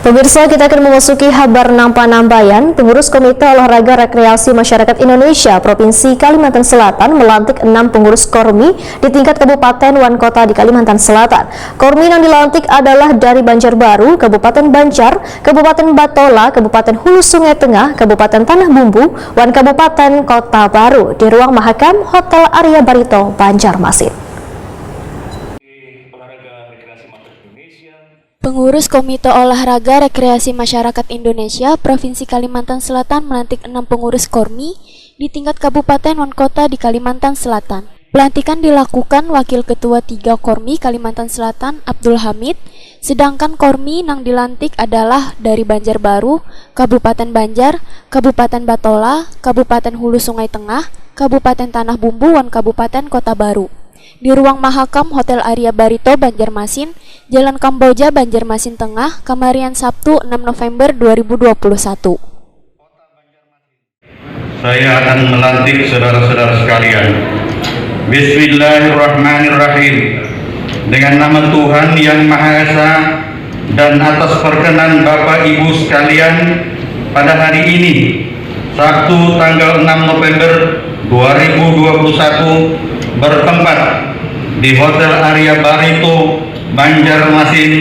Pemirsa, kita akan memasuki Habar Nampa-Nambayan. Pengurus Komite Olahraga Rekreasi Masyarakat Indonesia Provinsi Kalimantan Selatan melantik 6 pengurus Kormi di tingkat Kabupaten Wan Kota di Kalimantan Selatan. Kormi yang dilantik adalah dari Banjarbaru, Kabupaten Banjar, Kabupaten Batola, Kabupaten Hulu Sungai Tengah, Kabupaten Tanah Bumbu, Wan Kabupaten Kota Baru di ruang Mahakam Hotel Arya Barito, Banjarmasin. Pengurus Komite Olahraga Rekreasi Masyarakat Indonesia Provinsi Kalimantan Selatan melantik 6 pengurus Kormi di tingkat Kabupaten Wan Kota di Kalimantan Selatan. Pelantikan dilakukan Wakil Ketua 3 Kormi Kalimantan Selatan Abdul Hamid, sedangkan Kormi yang dilantik adalah dari Banjarbaru, Kabupaten Banjar, Kabupaten Batola, Kabupaten Hulu Sungai Tengah, Kabupaten Tanah Bumbu, Wan Kabupaten Kota Baru. Di ruang Mahakam Hotel Arya Barito, Banjarmasin, Jalan Kamboja, Banjarmasin Tengah, Kamarian Sabtu 6 November 2021. Saya akan melantik saudara-saudara sekalian. Bismillahirrahmanirrahim. Dengan nama Tuhan Yang Maha Esa dan atas perkenan Bapak Ibu sekalian, pada hari ini, Sabtu tanggal 6 November 2021, bertempat di Hotel Arya Barito, Banjarmasin,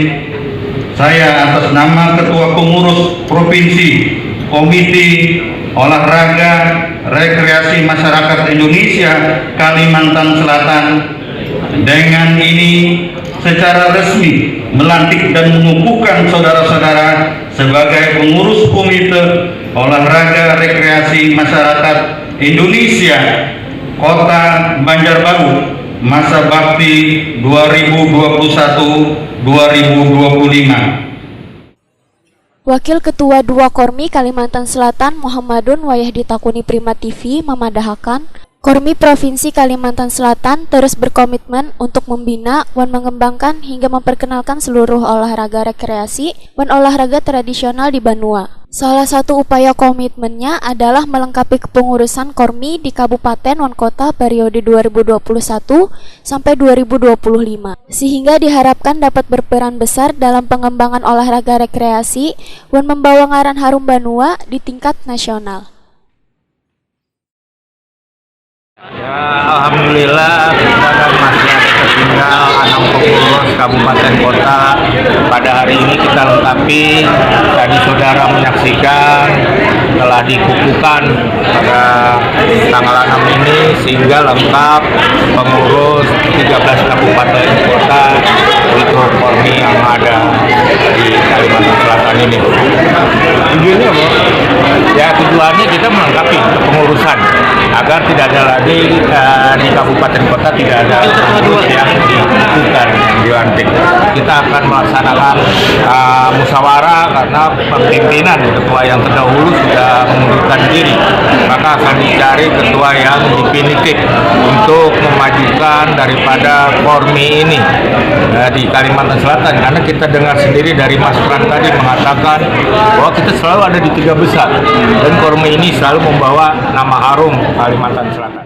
saya atas nama Ketua Pengurus Provinsi Komite Olahraga Rekreasi Masyarakat Indonesia Kalimantan Selatan dengan ini secara resmi melantik dan mengukuhkan saudara-saudara sebagai pengurus Komite Olahraga Rekreasi Masyarakat Indonesia Kota Banjarbaru masa bakti 2021-2025. Wakil Ketua 2 Kormi Kalimantan Selatan Muhammadun Wayahdi Takuni Prima TV memadahakan Kormi Provinsi Kalimantan Selatan terus berkomitmen untuk membina dan mengembangkan hingga memperkenalkan seluruh olahraga rekreasi dan olahraga tradisional di Banua. Salah satu upaya komitmennya adalah melengkapi kepengurusan Kormi di Kabupaten Wan Kota periode 2021 sampai 2025, sehingga diharapkan dapat berperan besar dalam pengembangan olahraga rekreasi dan membawa ngaran harum Banua di tingkat nasional. Ya, alhamdulillah kita kan masih ada tertinggal 6 pengurus kabupaten kota. Pada hari ini kita lengkapi, tadi saudara menyaksikan telah dikukuhkan pada tanggal 6 ini sehingga lengkap pengurus 13 kabupaten kota untuk Kormi yang ada di Kalimantan Selatan ini. Tujuannya apa? Ya, tujuannya kita melengkapi kepengurusan agar tidak ada lagi di kabupaten kota tidak ada pengurus yang dikukuhkan, yang dilantik. Kita akan melaksanakan musyawarah karena pimpinan ketua yang terdahulu sudah mengundurkan diri, maka akan dicari ketua yang definitif untuk memajukan daripada Kormi ini di Kalimantan Selatan, karena kita dengar sendiri dari Mas Pran tadi mengatakan bahwa kita selalu ada di 3 besar dan Kormi ini selalu membawa nama harum Kalimantan Selatan.